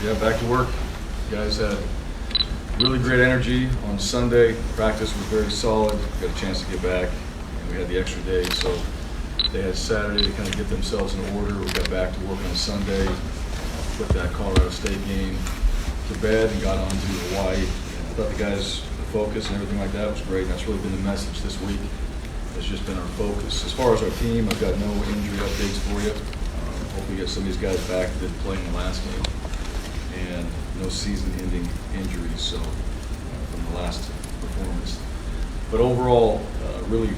Yeah, back to work. You guys had really great energy on Sunday. Practice was very solid. Got a chance to get back, and we had the extra day, so they had Saturday to kind of get themselves in order. We got back to work on Sunday, put that Colorado State game to bed, and got on to Hawaii. And I thought the guys, the focus and everything like that was great, and that's really been the message this week. It's just been our focus. As far as our team, I've got no injury updates for you. Hopefully get some of these guys back that didn't play in the last game. And no season-ending injuries, so from the last performance. But overall, really,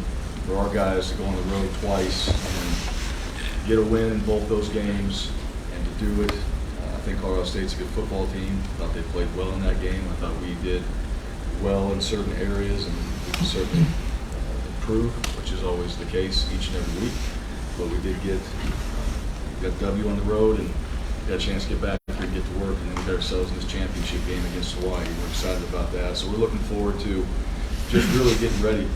for our guys to go on the road twice and get a win in both those games and to do it, I think Colorado State's a good football team. I thought they played well in that game. I thought we did well in certain areas, and we can certainly improve, which is always the case each and every week. But we did get W on the road and got a chance to get back and get to work, and then we got ourselves in this championship game against Hawaii. We're excited about that. So we're looking forward to just really getting ready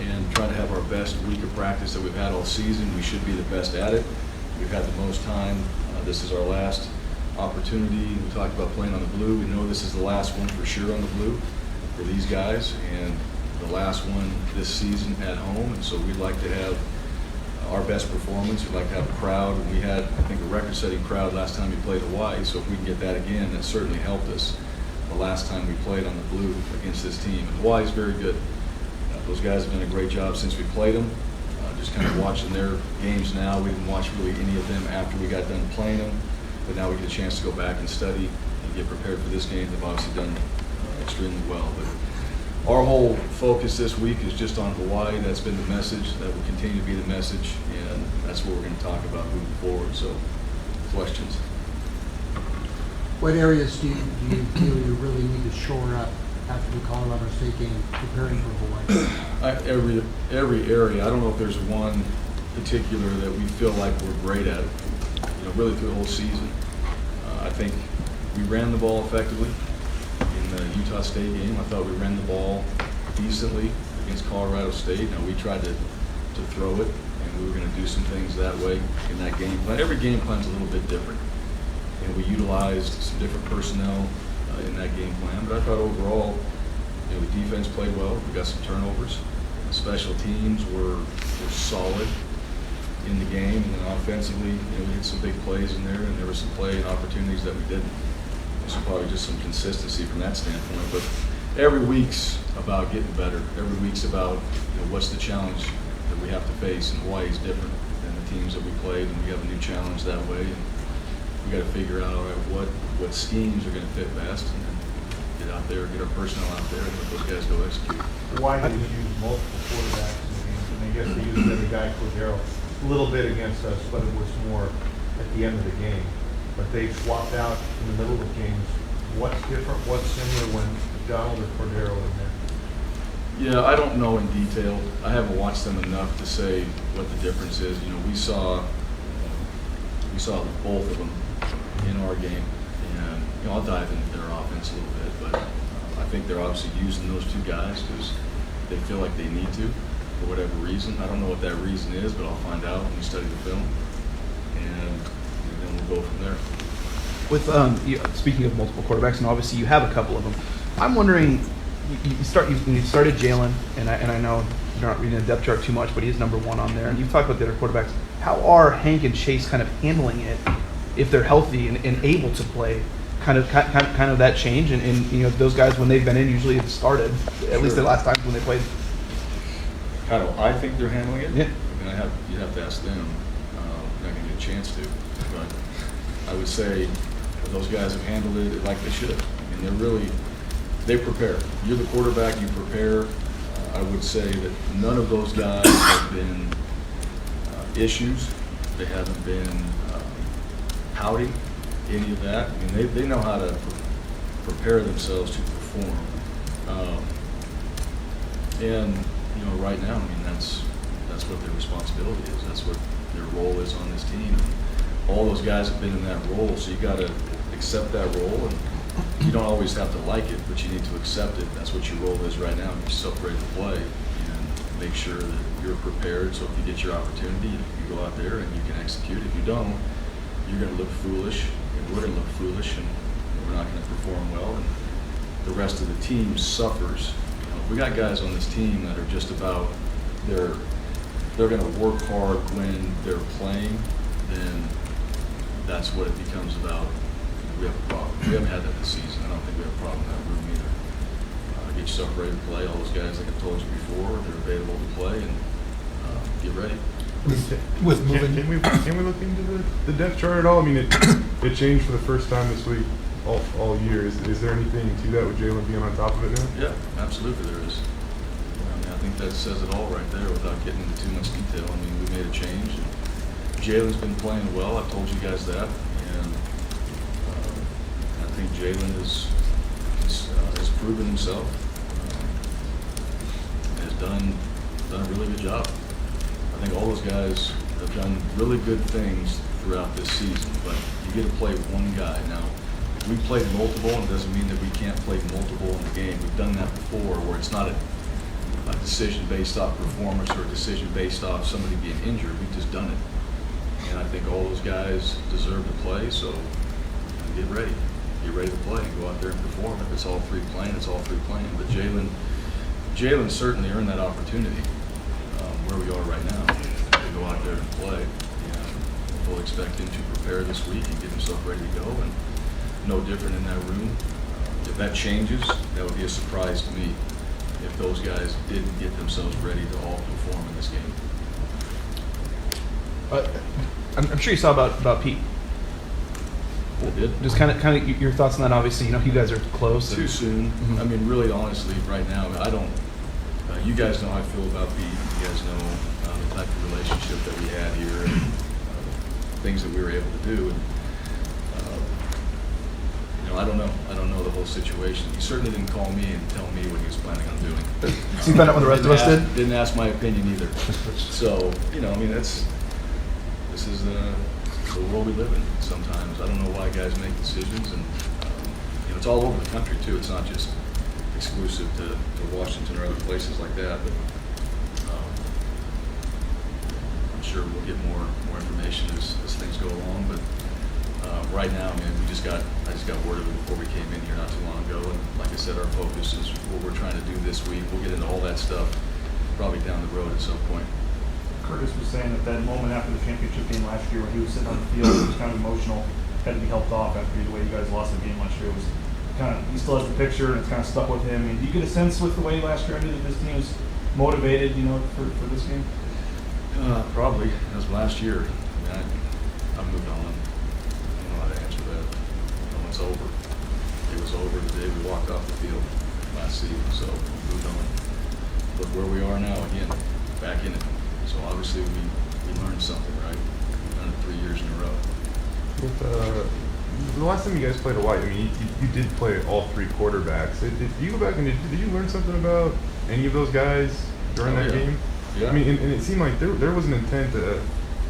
and trying to have our best week of practice that we've had all season. We should be the best at it. We've had the most time. This is our last opportunity. We talked about playing on the blue. We know this is the last one for sure on the blue for these guys, and the last one this season at home. And so we'd like to have our best performance. We'd like to have a crowd. We had, I think, a record-setting crowd last time we played Hawaii, so if we can get that again, that certainly helped us the last time we played on the blue against this team. And Hawaii's very good. Those guys have done a great job since we played them. Just kind of watching their games now. We didn't watch really any of them after we got done playing them, but now we get a chance to go back and study and get prepared for this game. They've obviously done extremely well. But our whole focus this week is just on Hawaii. That's been the message. That will continue to be the message, and that's what we're going to talk about moving forward. So, questions? What areas do you feel you really need to shore up after the Colorado State game, preparing for Hawaii? Every area. I don't know if there's one particular that we feel like we're great at. Really through the whole season. I think we ran the ball effectively in the Utah State game. I thought we ran the ball decently against Colorado State. Now we tried to throw it, and we were going to do some things that way in that game plan. Every game plan's a little bit different, and we utilized some different personnel in that game plan. But I thought overall, the defense played well. We got some turnovers. Special teams were solid in the game, and then offensively, we had some big plays in there, and there were some play and opportunities that we didn't. So probably just some consistency from that standpoint. But every week's about getting better. Every week's about what's the challenge that we have to face, and Hawaii is different than the teams that we played, and we have a new challenge that way. And we got to figure out, all right, what schemes are going to fit best, and then get out there, get our personnel out there, and let those guys go execute. Why did you use multiple quarterbacks in the game? I mean, I guess they used every guy, Cordero, a little bit against us, but it was more at the end of the game. But they swapped out in the middle of games. What's different? What's similar when Donald or Cordero in there? Yeah, I don't know in detail. I haven't watched them enough to say what the difference is. We saw both of them in our game, and I'll dive into their offense a little bit, but I think they're obviously using those two guys because they feel like they need to for whatever reason. I don't know what that reason is, but I'll find out when we study the film, and then we'll go from there. With speaking of multiple quarterbacks, and obviously you have a couple of them, I'm wondering, you started Jalen, and I know you're not reading the depth chart too much, but he's number one on there, and you've talked about the other quarterbacks. How are Hank and Chase kind of handling it if they're healthy and able to play? Kind of that change, and those guys when they've been in usually have started at least the last time when they played. How do I think they're handling it? Yeah. I mean, you'd have to ask them. I'm not going to get a chance to, but I would say those guys have handled it like they should. I mean, they prepare. You're the quarterback, you prepare. I would say that none of those guys have been issues. They haven't been pouting, any of that. I mean, they know how to prepare themselves to perform. And right now, I mean, that's what their responsibility is. That's what their role is on this team. All those guys have been in that role, so you got to accept that role. And you don't always have to like it, but you need to accept it. That's what your role is right now. You're yourself ready to play, and make sure that you're prepared. So if you get your opportunity, you go out there and you can execute. If you don't, you're going to look foolish. You're going we're going to look foolish and we're not going to perform well, and the rest of the team suffers. You know, if we got guys on this team that are just about they're going to work hard when they're playing, then that's what it becomes about. We have a problem. We haven't had that this season. I don't think we have a problem in that room either. Get yourself ready to play. All those guys, like I told you before, they're available to play, and get ready. With moving. Can we look into the depth chart at all? I mean, it changed for the first time this week all year. Is there anything to that with Jalen being on top of it now? Yeah, absolutely there is. I mean, I think that says it all right there without getting into too much detail. I mean, we made a change. And Jalen's been playing well. I've told you guys that. And I think Jalen has proven himself. Has done a really good job. I think all those guys have done really good things throughout this season, but you get to play one guy. Now, we played multiple, and it doesn't mean that we can't play multiple in the game. We've done that before, where it's not a decision based off performance or a decision based off somebody being injured. We've just done it. And I think all those guys deserve to play, so get ready. Get ready to play and go out there and perform. If it's all three playing, it's all three playing. But Jalen certainly earned that opportunity where we are right now to go out there and play. And we'll expect him to prepare this week and get himself ready to go. And no different in that room. If that changes, that would be a surprise to me if those guys didn't get themselves ready to all perform in this game. I'm sure you saw about Pete. I did. Just kind of your thoughts on that. Obviously, you guys are close. Too soon. Mm-hmm. I mean, really, honestly, right now, I don't. You guys know how I feel about Pete. You guys know the type of relationship that we had here, and things that we were able to do. And, I don't know. I don't know the whole situation. He certainly didn't call me and tell me what he was planning on doing. So you found out what the rest of us did? Didn't ask my opinion either. So, I mean, this is the world we live in sometimes. I don't know why guys make decisions, and it's all over the country too. It's not just exclusive to Washington or other places like that. But I'm sure we'll get more information as things go along. But right now, man, I just got word of it before we came in here not too long ago. And like I said, our focus is what we're trying to do this week. We'll get into all that stuff probably down the road at some point. Curtis was saying that moment after the championship game last year when he was sitting on the field, it was kind of emotional, had to be helped off after the way you guys lost the game last year. It was kind of, he still has the picture and it's kind of stuck with him. I mean, do you get a sense with the way last year ended that this team was motivated, for this game? Probably. It was last year. I mean, I moved on. I don't know how to answer that. It's over. It was over the day we walked off the field last season, so we moved on. Look where we are now, again, back in it. So obviously we learned something, right? We've done it 3 years in a row. With, the last time you guys played Hawaii, I mean, you did play all three quarterbacks. Did you go back and did you learn something about any of those guys during that game? Yeah. I mean, and it seemed like there was an intent to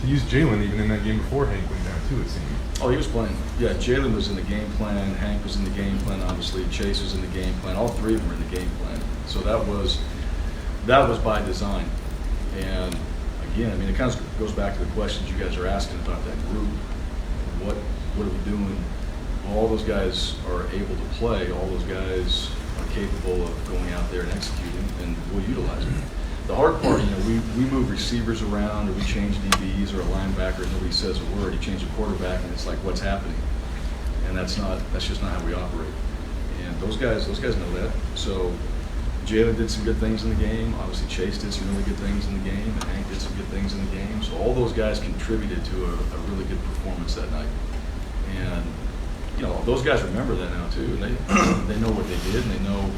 use Jalen even in that game before Hank went down too, it seemed. Oh, he was playing. Yeah, Jalen was in the game plan. Hank was in the game plan, obviously. Chase was in the game plan. All three of them were in the game plan. So that was by design. And again, I mean, it kind of goes back to the questions you guys are asking about that group. What are we doing? Well, all those guys are able to play. All those guys are capable of going out there and executing, and we'll utilize them. The hard part, we move receivers around, or we change DBs or a linebacker, and nobody says a word. You change a quarterback, and it's like, what's happening? And that's just not how we operate. And those guys know that. So Jalen did some good things in the game. Obviously, Chase did some really good things in the game, and Hank did some good things in the game. So all those guys contributed to a really good performance that night. And those guys remember that now too. And they know what they did, and they know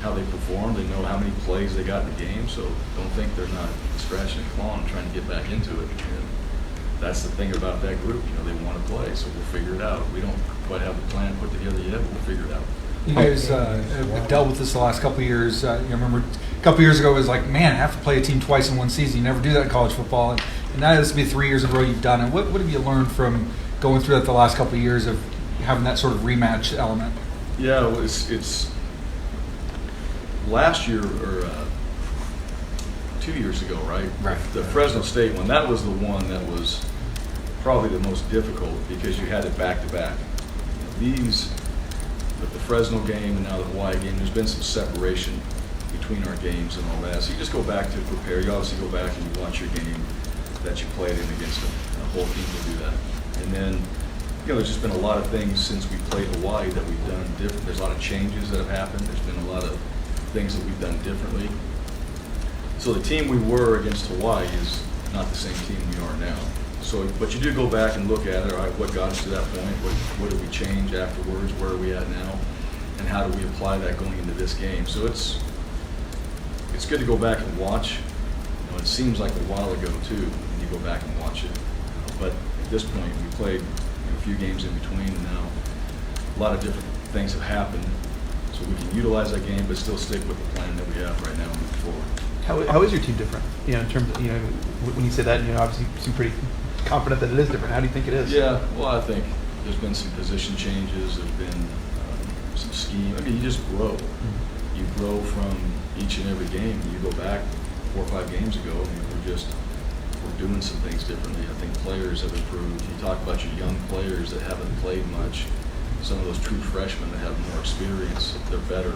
how they performed. They know how many plays they got in the game. So don't think they're not scratching and clawing and trying to get back into it. And that's the thing about that group. They want to play, so we'll figure it out. We don't quite have the plan put together yet, but we'll figure it out. You guys have dealt with this the last couple of years. Remember a couple of years ago it was like, man, I have to play a team twice in one season. You never do that in college football. And now this will be 3 years in a row you've done it. What have you learned from going through that the last couple of years of having that sort of rematch element? Yeah, well, it's last year or 2 years ago, right? Right. The Fresno State one, that was the one that was probably the most difficult because you had it back to back. the Fresno game and now the Hawaii game, there's been some separation between our games and all that. So you just go back to prepare. You obviously go back and you watch your game that you played in against them. The whole team will do that. And then, there's just been a lot of things since we played Hawaii that we've done different. There's a lot of changes that have happened. There's been a lot of things that we've done differently. So the team we were against Hawaii is not the same team we are now. So, but you do go back and look at it, all right, what got us to that point? What did we change afterwards? Where are we at now? And how do we apply that going into this game? So it's good to go back and watch. It seems like a while ago too, when you go back and watch it. But at this point, we played a few games in between, and now a lot of different things have happened. So we can utilize that game, but still stick with the plan that we have right now moving forward. How is your team different? In terms of, when you say that, obviously you seem pretty confident that it is different. How do you think it is? Yeah, well, I think there's been some position changes. There's been some scheme. I mean, you just grow. You grow from each and every game. You go back 4 or 5 games ago, we're doing some things differently. I think players have improved. You talk about your young players that haven't played much. Some of those true freshmen that have more experience, they're better.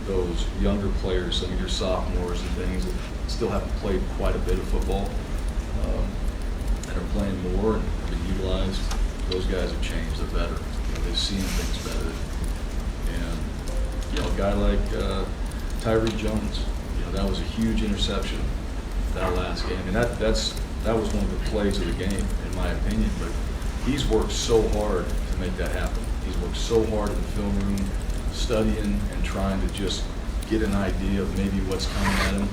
Those younger players, some of your sophomores and things that still haven't played quite a bit of football, and are playing more and have been utilized, those guys have changed. They're better. They've seen things better. And, a guy like Tyree Jones, that was a huge interception that last game. And that was one of the plays of the game, in my opinion. But he's worked so hard to make that happen. He's worked so hard in the film room, studying and trying to just get an idea of maybe what's coming at him.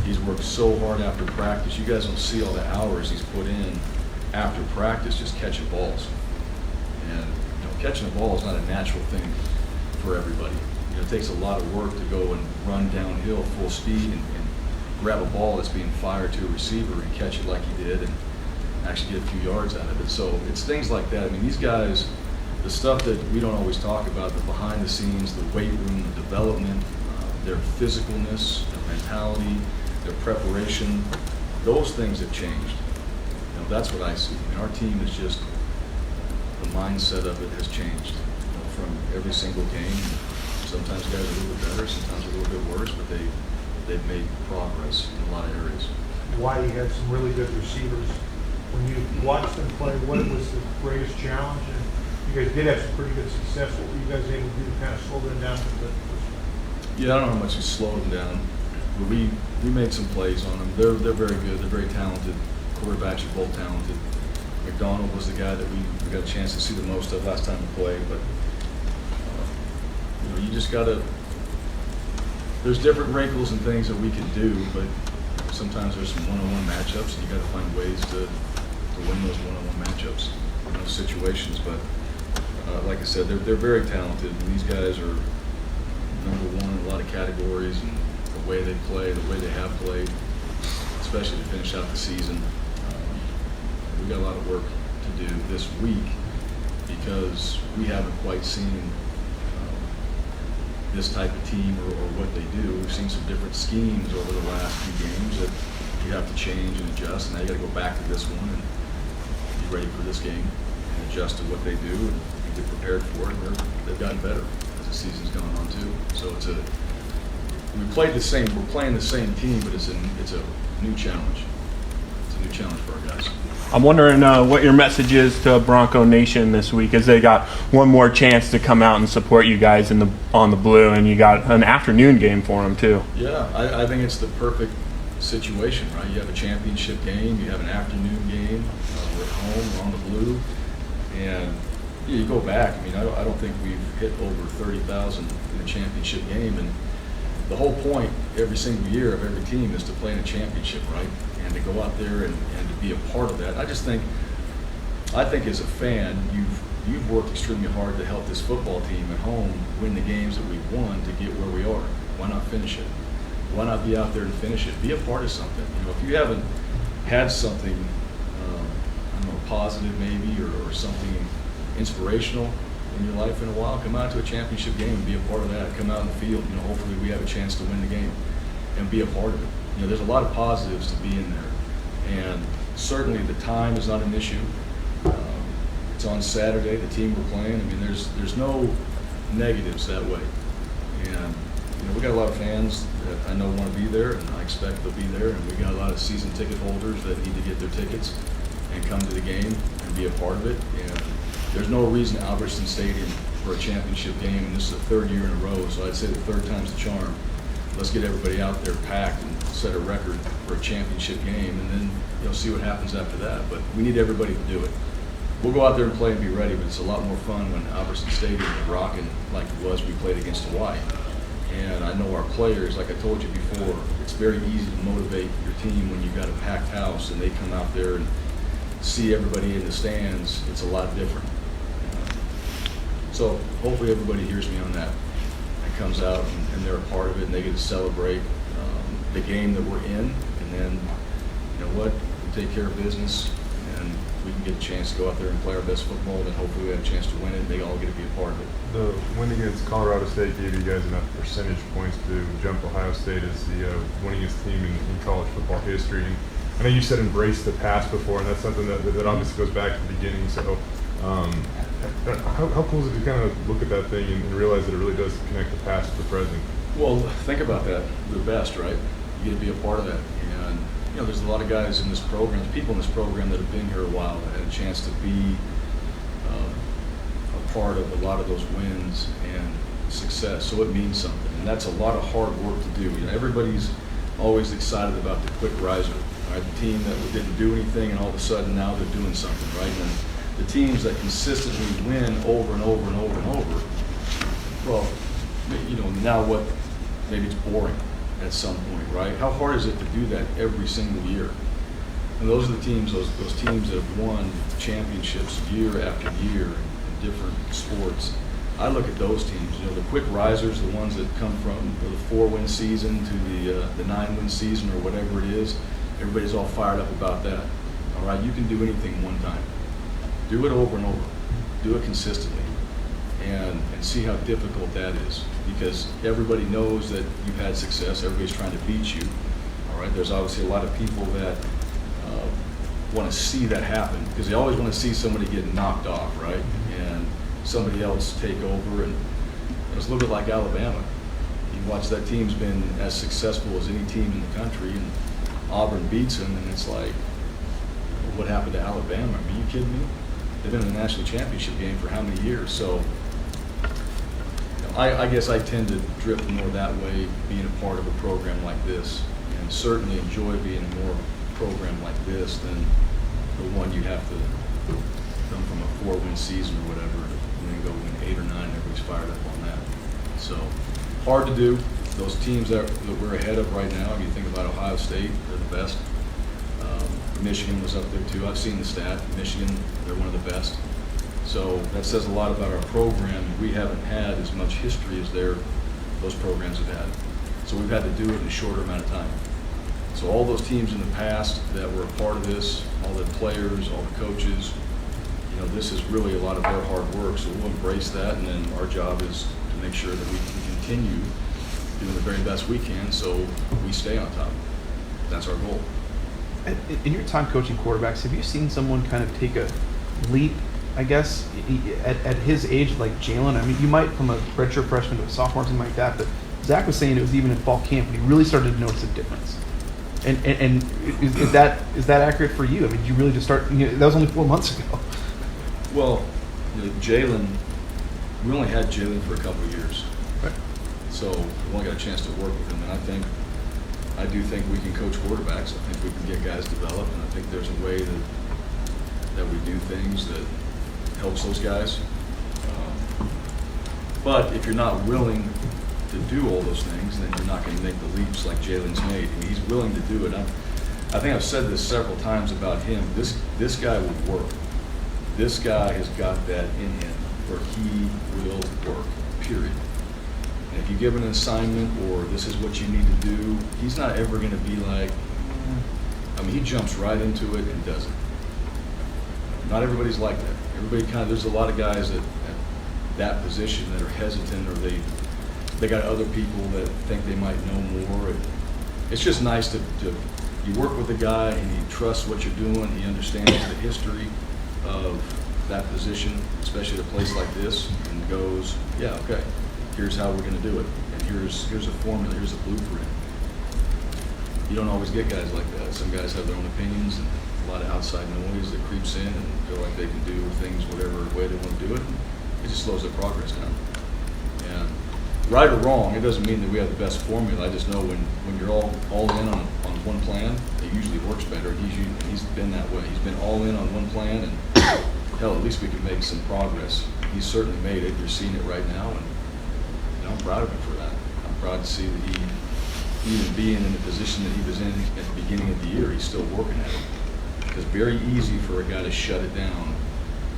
He's worked so hard after practice. You guys don't see all the hours he's put in after practice just catching balls. And catching a ball is not a natural thing for everybody. It takes a lot of work to go and run downhill full speed and grab a ball that's being fired to a receiver and catch it like he did and actually get a few yards out of it. So it's things like that. I mean, these guys, the stuff that we don't always talk about, the behind the scenes, the weight room, the development, their physicalness, their mentality, their preparation, those things have changed. That's what I see. I mean, our team is just, the mindset of it has changed from every single game. Sometimes guys are a little bit better, sometimes a little bit worse, but they've made progress in a lot of areas. Hawaii had some really good receivers. When you watched them play, what was the greatest challenge? And you guys did have some pretty good success. What were you guys able to do to kind of slow them down a bit? Yeah, I don't know how much we slowed them down, but we made some plays on them. They're very good. They're very talented. Quarterbacks are both talented. McDonald was the guy that we got a chance to see the most of last time we played, but you just gotta. There's different wrinkles and things that we can do, but sometimes there's some one-on-one matchups, and you got to find ways to win those one-on-one matchups in those situations. But like I said, they're very talented, and these guys are number one in a lot of categories, and the way they play, the way they have played, especially to finish out the season. We got a lot of work to do this week because we haven't quite seen this type of team or what they do. We've seen some different schemes over the last few games that you have to change and adjust, and now you got to go back to this one and be ready for this game and adjust to what they do and get prepared for it. And they've gotten better as the season's gone on too. So we're playing the same team, but it's a new challenge. It's a new challenge for our guys. I'm wondering what your message is to Bronco Nation this week, as they got one more chance to come out and support you guys on the blue, and you got an afternoon game for them too. Yeah, I think it's the perfect situation, right? You have a championship game, you have an afternoon game, we're at home, we're on the blue, and you go back. I mean, I don't think we've hit over 30,000 in a championship game, and the whole point every single year of every team is to play in a championship, right? And to go out there and to be a part of that. I think as a fan, you've worked extremely hard to help this football team at home win the games that we've won to get where we are. Why not finish it? Why not be out there and finish it? Be a part of something. If you haven't had something, I don't know, positive maybe, or something inspirational in your life in a while, come out to a championship game and be a part of that. Come out in the field. Hopefully we have a chance to win the game and be a part of it. There's a lot of positives to be in there, and certainly the time is not an issue. It's on Saturday, the team we're playing. I mean, there's no negatives that way. And, we got a lot of fans that I know want to be there, and I expect they'll be there. And we got a lot of season ticket holders that need to get their tickets and come to the game and be a part of it. And there's no reason Albertsons Stadium for a championship game, and this is the third year in a row, so I'd say the third time's the charm. Let's get everybody out there packed and set a record for a championship game, and then see what happens after that. But we need everybody to do it. We'll go out there and play and be ready, but it's a lot more fun when Albertsons Stadium is rocking like it was we played against Hawaii. And I know our players, like I told you before, it's very easy to motivate your team when you've got a packed house and they come out there and see everybody in the stands. It's a lot different. So hopefully everybody hears me on that and comes out and they're a part of it and they get to celebrate the game that we're in. And then, you know what, we take care of business and we can get a chance to go out there and play our best football, and hopefully we have a chance to win it and they all get to be a part of it. The win against Colorado State gave you guys enough percentage points to jump Ohio State as the winningest team in college football history. And I know you said embrace the past before, and that's something that obviously goes back to the beginning. So how cool is it to kind of look at that thing and realize that it really does connect the past to the present? Well, think about that. The best, right? You get to be a part of that. And, there's a lot of guys in this program, people in this program that have been here a while that had a chance to be a part of a lot of those wins and success. So it means something. And that's a lot of hard work to do. Everybody's always excited about the quick riser, right? The team that didn't do anything and all of a sudden now they're doing something, right? And the teams that consistently win over and over and over and over, well, now what, maybe it's boring at some point, right? How hard is it to do that every single year? And those are the teams, those teams that have won championships year after year in different sports. I look at those teams, the quick risers, the ones that come from the 4-win season to the 9-win season or whatever it is. Everybody's all fired up about that. All right, you can do anything one time. Do it over and over. Do it consistently. And see how difficult that is, because everybody knows that you've had success. Everybody's trying to beat you. All right, there's obviously a lot of people that want to see that happen because they always want to see somebody get knocked off, right? And somebody else take over. And it's a little bit like Alabama. You watch that team's been as successful as any team in the country, and Auburn beats them, and it's like, well, what happened to Alabama? Are you kidding me? They've been in the national championship game for how many years? So I guess I tend to drift more that way, being a part of a program like this, and certainly enjoy being in more program like this than the one you have to come from a 4-win season or whatever, and then go win 8 or 9, and everybody's fired up on that. So hard to do. Those teams that we're ahead of right now, if you think about Ohio State, they're the best. Michigan was up there too. I've seen the stat. Michigan, they're one of the best. So that says a lot about our program. We haven't had as much history as those programs have had. So we've had to do it in a shorter amount of time. So all those teams in the past that were a part of this, all the players, all the coaches, this is really a lot of their hard work. So we'll embrace that, and then our job is to make sure that we can continue doing the very best we can so we stay on top. That's our goal. In your time coaching quarterbacks, have you seen someone kind of take a leap, I guess, at his age, like Jalen? I mean, you might from a redshirt freshman to a sophomore, something like that, but Zach was saying it was even in fall camp when he really started to notice a difference. And is that accurate for you? I mean, did you really just start, that was only 4 months ago. Well, Jalen, we only had Jalen for a couple of years. Right. So we only got a chance to work with him, and I do think we can coach quarterbacks. I think we can get guys developed, and I think there's a way that we do things that helps those guys. But if you're not willing to do all those things, then you're not going to make the leaps like Jalen's made. I mean, he's willing to do it. I think I've said this several times about him. This guy will work. This guy has got that in him where he will work, period. And if you give him an assignment or this is what you need to do, he's not ever going to be like, he jumps right into it and does it. Not everybody's like that. Everybody there's a lot of guys at that position that are hesitant, or they got other people that think they might know more. It's just nice to you work with a guy and he trusts what you're doing. He understands the history of that position, especially at a place like this, and goes, yeah, okay, here's how we're going to do it, and here's a formula, here's a blueprint. You don't always get guys like that. Some guys have their own opinions and a lot of outside noise that creeps in and feel like they can do things whatever way they want to do it. It just slows their progress down. And right or wrong, it doesn't mean that we have the best formula. I just know when you're all in on one plan, it usually works better. He's been that way. He's been all in on one plan, and hell, at least we can make some progress. He's certainly made it. You're seeing it right now, and I'm proud of him for that. I'm proud to see that he, even being in the position that he was in at the beginning of the year, he's still working at it. Because very easy for a guy to shut it down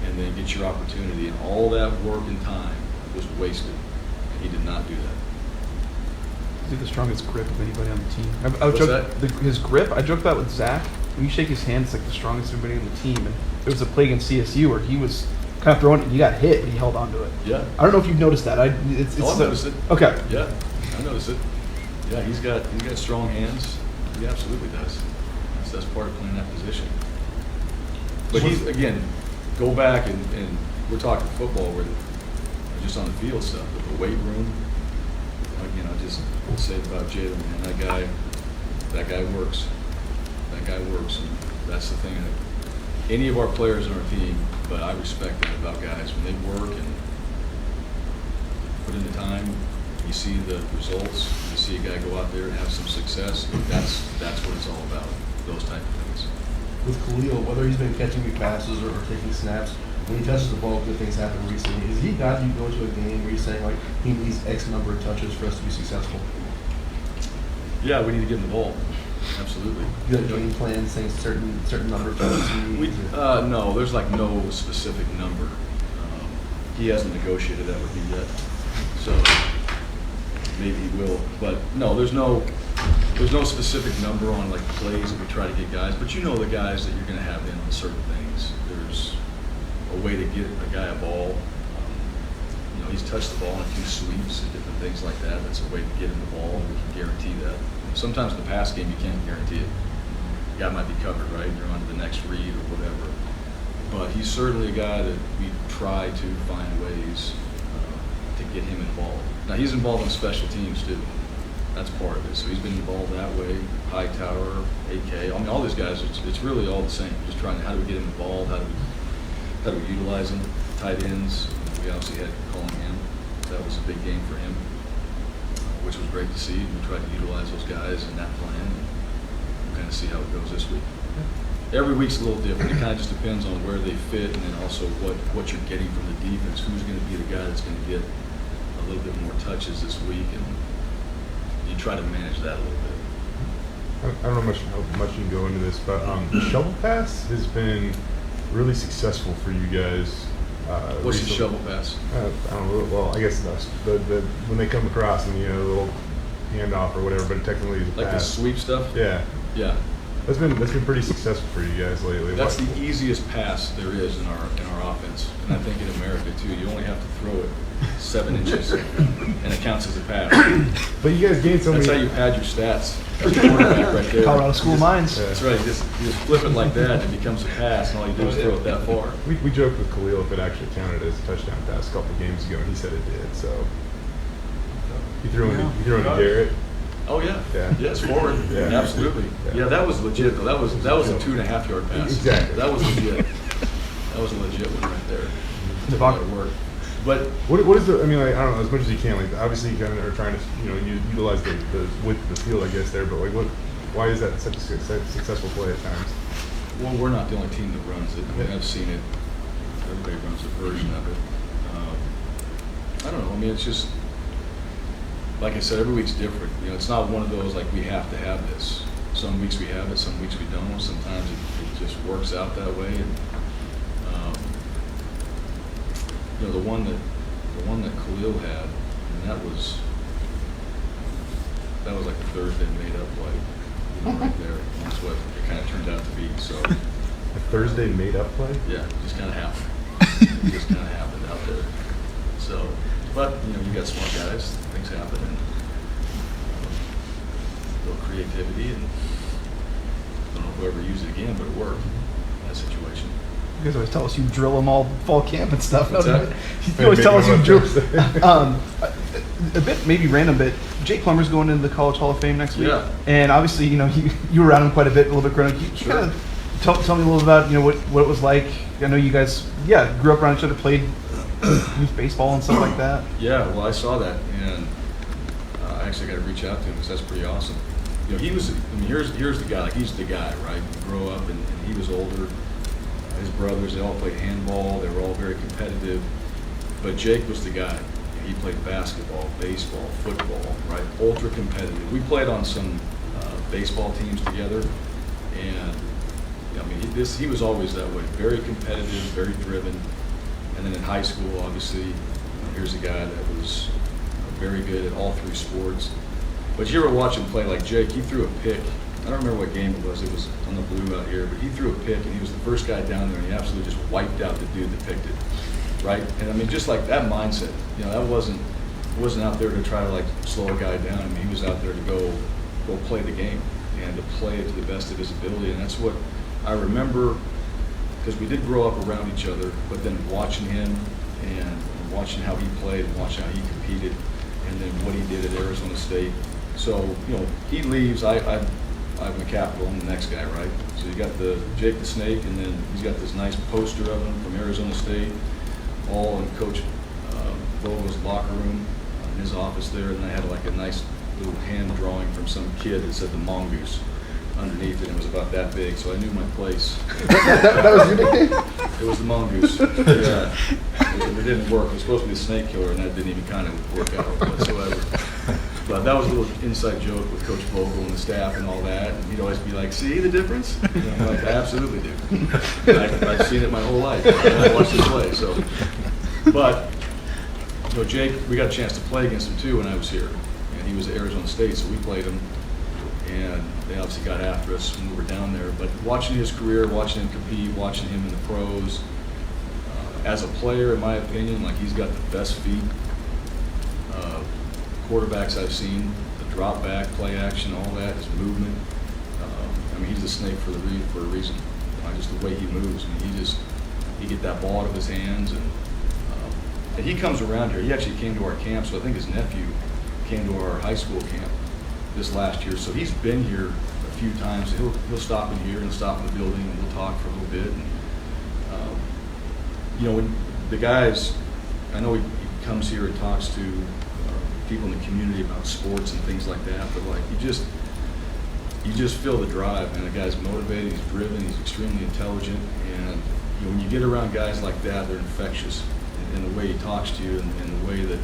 and then get your opportunity, and all that work and time was wasted. He did not do that. Is he the strongest grip of anybody on the team? I What's joke, that? his grip, I joked about with Zach. When you shake his hand, it's like the strongest of anybody on the team. And there was a play against CSU where he was kind of throwing it and he got hit, but he held on to it. Yeah. I don't know if you've noticed that. I noticed it. Okay. Yeah, I noticed it. Yeah, he's got strong hands. He absolutely does. That's part of playing that position. But he's, again, go back and we're talking football, we're just on the field stuff, but the weight room, again, I'll just say it about Jalen, man, that guy works. That guy works, and that's the thing that any of our players on our team, but I respect that about guys. When they work and put in the time, you see the results, you see a guy go out there and have some success, that's what it's all about, those type of things. With Coolio, whether he's been catching big passes or taking snaps, when he touches the ball, good things happen recently. Is he a guy you go to a game where you're saying, like, he needs X number of touches for us to be successful? Yeah, we need to give him the ball. Absolutely. You have a game plan saying certain number of touches he needs? No, there's like no specific number. He hasn't negotiated that with me yet, so maybe he will. But no, there's no specific number on like plays that we try to get guys. But you know the guys that you're going to have in on certain things. There's a way to get a guy a ball. He's touched the ball in a few sweeps and different things like that. That's a way to get him the ball, and we can guarantee that. Sometimes in the pass game, you can't guarantee it. The guy might be covered, right? You're on to the next read or whatever. But he's certainly a guy that we try to find ways to get him involved. Now, he's involved in special teams, too. That's part of it. So he's been involved that way. Hightower, AK. I mean, all these guys, it's really all the same. Just trying to, how do we get him involved? How do we utilize them? Tight ends. We obviously had Collingham. That was a big game for him, which was great to see. We tried to utilize those guys in that plan and kind of see how it goes this week. Every week's a little different. It kind of just depends on where they fit, and then also what you're getting from the defense. Who's going to be the guy that's going to get a little bit more touches this week, and you try to manage that a little bit. I don't know how much you can go into this, but the shovel pass has been really successful for you guys. What's recently. your shovel pass? I don't know. Well, I guess the when they come across and a little handoff or whatever, but technically it's a Like pass. the sweep stuff? Yeah, Yeah. that's been pretty successful for you guys lately. That's the easiest pass there is in our offense, and I think in America too. You only have to throw it 7 inches, and it counts as a pass. But you guys gained so That's how many. you pad your stats. That's a quarterback right there. Colorado School of Mines. Yeah. That's right. You just flip it like that, and it becomes a pass, and all you do is throw it that far. We joked with Khalil if it actually counted as a touchdown pass a couple of games ago, and he said it did. So you threw in Garrett. Oh yeah. Yeah. Yes, forward. Yeah. Absolutely. Yeah. Yeah, that was legit though. That was a 2.5 yard pass. Exactly. That was legit. That was a legit one right there. Took a lot of work. But What is the? I mean, like, I don't know, as much as you can. Like, obviously, you kind of are trying to, utilize the width of the field, I guess there. But like, why is that such a successful play at times? well, we're not the only team that runs it. I mean, I've seen it. Everybody runs a version of it. I don't know. I mean, it's just like I said. Every week's different. It's not one of those like we have to have this. Some weeks we have it. Some weeks we don't. Sometimes it just works out that way. And the one that Khalil had, and that was like a Thursday made up play, right there. That's what it kind of turned out to be. So A Thursday made up play? yeah, it just kind of happened. It just kind of happened out there. So, but you got smart guys. Things happen, and a little creativity, and I don't know if we'll ever use it again, but it worked in that situation. You guys always tell us you drill them all fall camp and stuff. What's that? You always tell us you drill. drill. A bit maybe random, but Jake Plummer's going into the College Hall of Fame next week. Yeah. And obviously, you know, you were around him quite a bit, a little bit growing up. Can you Sure. kind of tell me a little about, you know, what it was like? I know you guys, grew up around each other, played youth baseball and stuff like that. Yeah, well, I saw that, and I actually got to reach out to him because that's pretty awesome. You know, he was. I mean, here's the guy. Like, he's the guy, right? You grow up, and he was older. His brothers, they all played handball. They were all very competitive. But Jake was the guy. He played basketball, baseball, football, right? Ultra competitive. We played on some baseball teams together, and I mean, he was always that way. Very competitive, very driven. And then in high school, obviously, here's a guy that was very good at all three sports. But you ever watch him play like Jake? He threw a pick. I don't remember what game it was. It was on the blue out here. But he threw a pick, and he was the first guy down there, and he absolutely just wiped out the dude that picked it, right? And I mean, just like that mindset. You know, that wasn't out there to try to like slow a guy down. I mean, he was out there to go play the game and to play it to the best of his ability. And that's what I remember, because we did grow up around each other, but then watching him and watching how he played and watching how he competed, and then what he did at Arizona State. So, you know, he leaves, I'm the Capital, I'm the next guy, right? So you got the Jake the Snake, and then he's got this nice poster of him from Arizona State, all in Coach Vogel's locker room, in his office there, and I had like a nice little hand drawing from some kid that said the Mongoose underneath it. It was about that big, so I knew my place. that was your nickname? It was the Mongoose. Yeah. It didn't work. It was supposed to be the snake killer, and that didn't even kind of work out whatsoever. But that was a little inside joke with Coach Vogel and the staff and all that. And he'd always be like, "See the difference?" And I'm like, "I absolutely do. I've seen it my whole life. I watched him play." So, but you know, Jake, we got a chance to play against him too when I was here, and he was at Arizona State, so we played him. And they obviously got after us when we were down there. But watching his career, watching him compete, watching him in the pros, as a player, in my opinion, like, he's got the best feet quarterbacks I've seen. The drop back, play action, all that, his movement. I mean, he's a snake for a reason. Just the way he moves. I mean, he get that ball out of his hands, and he comes around here. He actually came to our camp, so I think his nephew came to our high school camp this last year. So he's been here a few times. He'll stop in here and stop in the building, and we'll talk for a little bit. And, you know, when the guys, I know he comes here and talks to people in the community about sports and things like that, but like, you just feel the drive, and the guy's motivated, he's driven, he's extremely intelligent, and you know, when you get around guys like that, they're infectious in the way he talks to you and the way that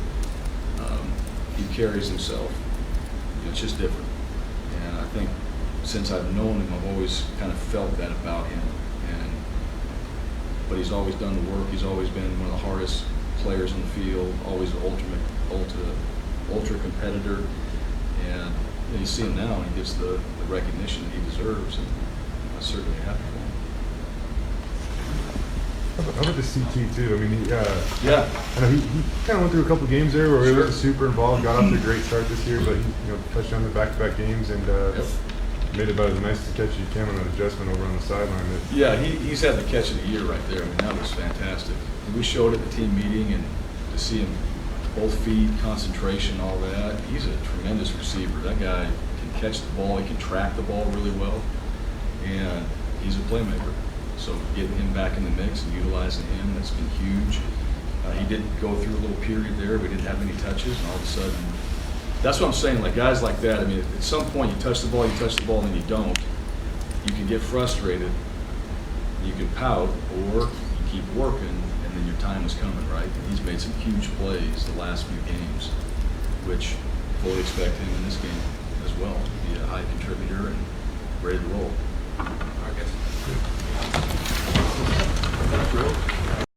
he carries himself. It's just different. And I think since I've known him, I've always kind of felt that about him. But he's always done the work. He's always been one of the hardest players on the field, always an ultra competitor. And you see him now, and he gets the recognition he deserves, and I'm certainly happy for him. How about the CT too? I mean, Yeah. I know he kind of went through a couple games there where he wasn't super involved. Got off to a great start this year, but he touched on the back-to-back games and made about as nice a catch as you can on an adjustment over on the sideline. Yeah, he's had the catch of the year right there. I mean, that was fantastic. We showed at the team meeting, and to see him both feet, concentration, all that. He's a tremendous receiver. That guy can catch the ball. He can track the ball really well, and he's a playmaker. So getting him back in the mix and utilizing him, that's been huge. He did go through a little period there. We didn't have any touches, and all of a sudden, that's what I'm saying. Like, guys like that, I mean, at some point you touch the ball, and then you don't. You can get frustrated, you can pout, or you keep working, and then your time is coming, right? And he's made some huge plays the last few games, which fully expect him in this game as well to be a high contributor and ready to roll. I guess. That's real.